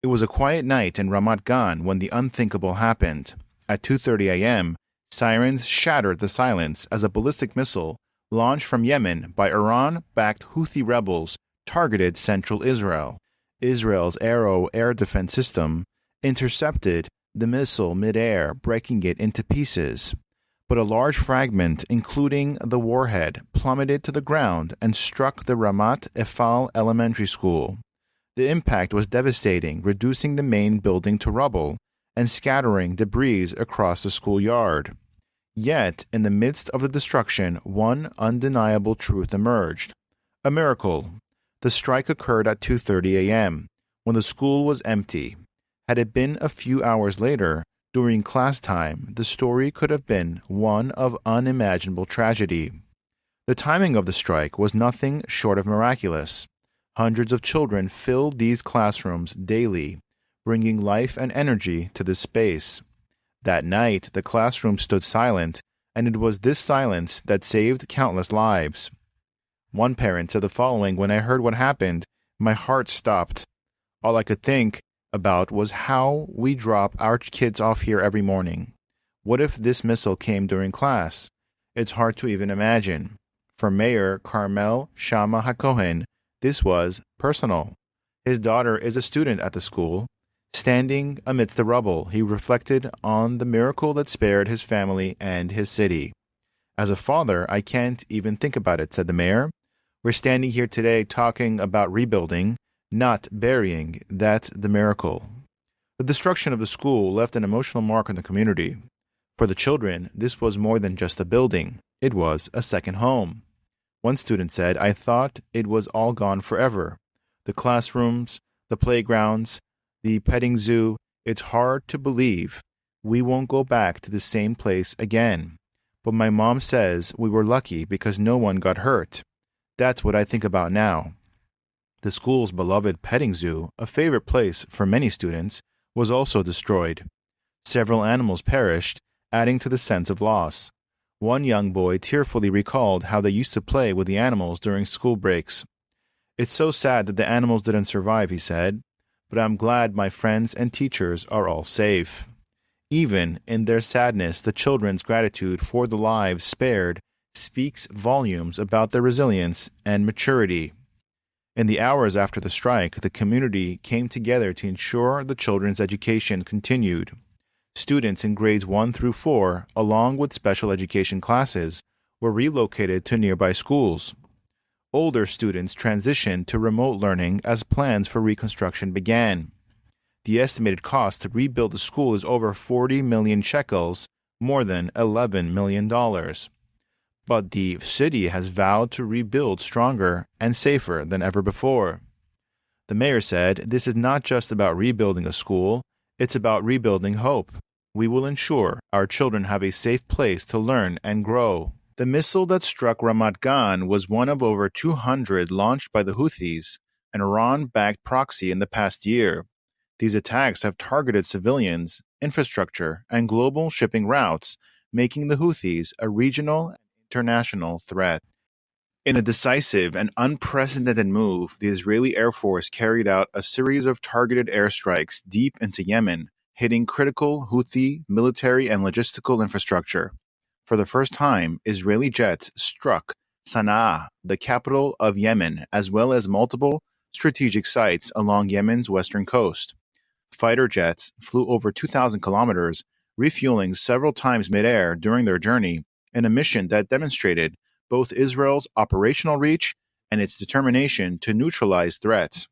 It was a quiet night in Ramat Gan when the unthinkable happened. At 2:30 a.m., sirens shattered the silence as a ballistic missile launched from Yemen by Iran-backed Houthi rebels targeted central Israel. Israel's Arrow air defense system intercepted the missile midair, breaking it into pieces. But a large fragment, including the warhead, plummeted to the ground and struck the Ramat Efal Elementary School. The impact was devastating, reducing the main building to rubble and scattering debris across the schoolyard. Yet, in the midst of the destruction, one undeniable truth emerged. A miracle. The strike occurred at 2:30 a.m., when the school was empty. Had it been a few hours later, during class time, the story could have been one of unimaginable tragedy. The timing of the strike was nothing short of miraculous. Hundreds of children filled these classrooms daily, bringing life and energy to this space. That night, the classroom stood silent, and it was this silence that saved countless lives. One parent said the following: "When I heard what happened, my heart stopped. All I could think about was how we drop our kids off here every morning. What if this missile came during class? It's hard to even imagine." For Mayor Carmel Shama HaKohen, this was personal. His daughter is a student at the school. Standing amidst the rubble, he reflected on the miracle that spared his family and his city. "As a father, I can't even think about it," said the mayor. "We're standing here today talking about rebuilding, not burying. That's the miracle." The destruction of the school left an emotional mark on the community. For the children, this was more than just a building. It was a second home. One student said, "I thought it was all gone forever. The classrooms, the playgrounds, the petting zoo, it's hard to believe we won't go back to the same place again. But my mom says we were lucky because no one got hurt. That's what I think about now." The school's beloved petting zoo, a favorite place for many students, was also destroyed. Several animals perished, adding to the sense of loss. One young boy tearfully recalled how they used to play with the animals during school breaks. "It's so sad that the animals didn't survive," he said, "but I'm glad my friends and teachers are all safe." Even in their sadness, the children's gratitude for the lives spared speaks volumes about their resilience and maturity. In the hours after the strike, the community came together to ensure the children's education continued. Students in grades 1 through 4, along with special education classes, were relocated to nearby schools. Older students transitioned to remote learning as plans for reconstruction began. The estimated cost to rebuild the school is over 40 million shekels, more than $11 million. But the city has vowed to rebuild stronger and safer than ever before. The mayor said, "This is not just about rebuilding a school, it's about rebuilding hope. We will ensure our children have a safe place to learn and grow." The missile that struck Ramat Gan was one of over 200 launched by the Houthis, an Iran-backed proxy, in the past year. These attacks have targeted civilians, infrastructure, and global shipping routes, making the Houthis a regional and international threat. In a decisive and unprecedented move, the Israeli Air Force carried out a series of targeted airstrikes deep into Yemen, hitting critical Houthi military and logistical infrastructure. For the first time, Israeli jets struck Sana'a, the capital of Yemen, as well as multiple strategic sites along Yemen's western coast. Fighter jets flew over 2,000 kilometers, refueling several times midair during their journey, in a mission that demonstrated both Israel's operational reach and its determination to neutralize threats.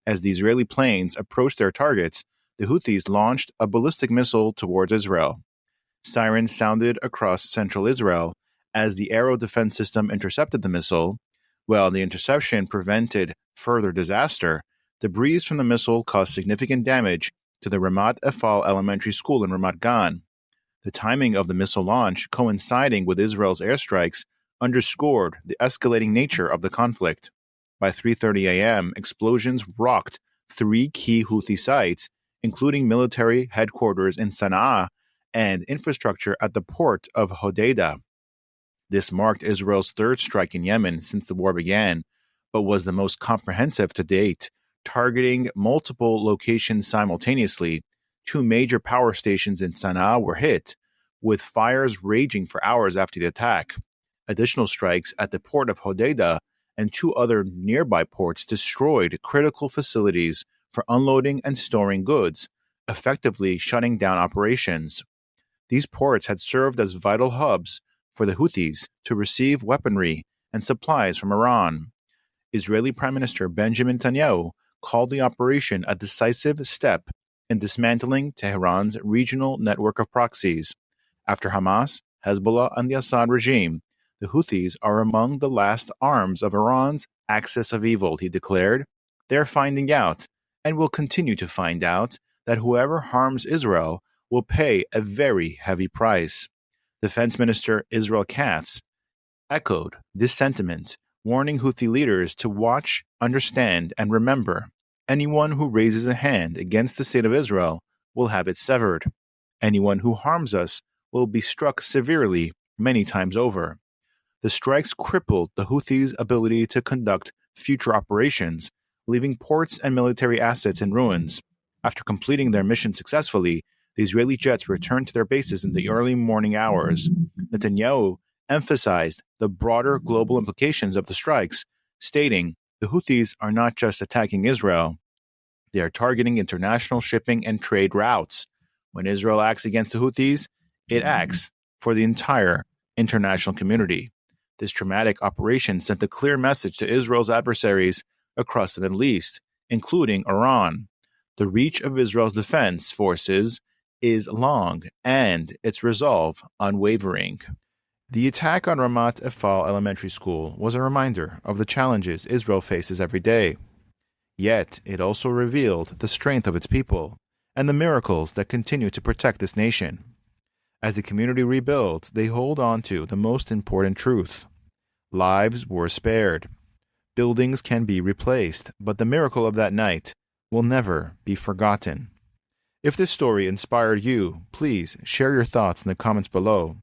As the Israeli planes approached their targets, the Houthis launched a ballistic missile towards Israel. Sirens sounded across central Israel as the Arrow defense system intercepted the missile. While the interception prevented further disaster, debris from the missile caused significant damage to the Ramat Efal Elementary School in Ramat Gan. The timing of the missile launch, coinciding with Israel's airstrikes, underscored the escalating nature of the conflict. By 3:30 a.m., explosions rocked 3 key Houthi sites, including military headquarters in Sana'a and infrastructure at the port of Hodeidah. This marked Israel's third strike in Yemen since the war began, but was the most comprehensive to date, Targeting multiple locations simultaneously, two major power stations in Sana'a were hit, with fires raging for hours after the attack. Additional strikes at the port of Hodeidah and two other nearby ports destroyed critical facilities for unloading and storing goods, effectively shutting down operations. These ports had served as vital hubs for the Houthis to receive weaponry and supplies from Iran. Israeli Prime Minister Benjamin Netanyahu called the operation a decisive step in dismantling Tehran's regional network of proxies. After Hamas, Hezbollah, and the Assad regime, the Houthis are among the last arms of Iran's axis of evil, he declared. They're finding out, and will continue to find out, that whoever harms Israel will pay a very heavy price. Defense Minister Israel Katz echoed this sentiment, warning Houthi leaders to watch, understand, and remember. Anyone who raises a hand against the state of Israel will have it severed. Anyone who harms us will be struck severely many times over. The strikes crippled the Houthis' ability to conduct future operations, leaving ports and military assets in ruins. After completing their mission successfully, the Israeli jets returned to their bases in the early morning hours. Netanyahu emphasized the broader global implications of the strikes, stating, "The Houthis are not just attacking Israel, they are targeting international shipping and trade routes. When Israel acts against the Houthis, it acts for the entire international community." This dramatic operation sent a clear message to Israel's adversaries across the Middle East, including Iran. The reach of Israel's defense forces is long and its resolve unwavering. The attack on Ramat Efal Elementary School was a reminder of the challenges Israel faces every day. Yet, it also revealed the strength of its people and the miracles that continue to protect this nation. As the community rebuilds, they hold on to the most important truth. Lives were spared. Buildings can be replaced, but the miracle of that night will never be forgotten. If this story inspired you, please share your thoughts in the comments below.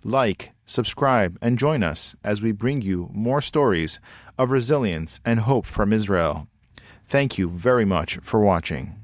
Like, subscribe, and join us as we bring you more stories of resilience and hope from Israel. Thank you very much for watching.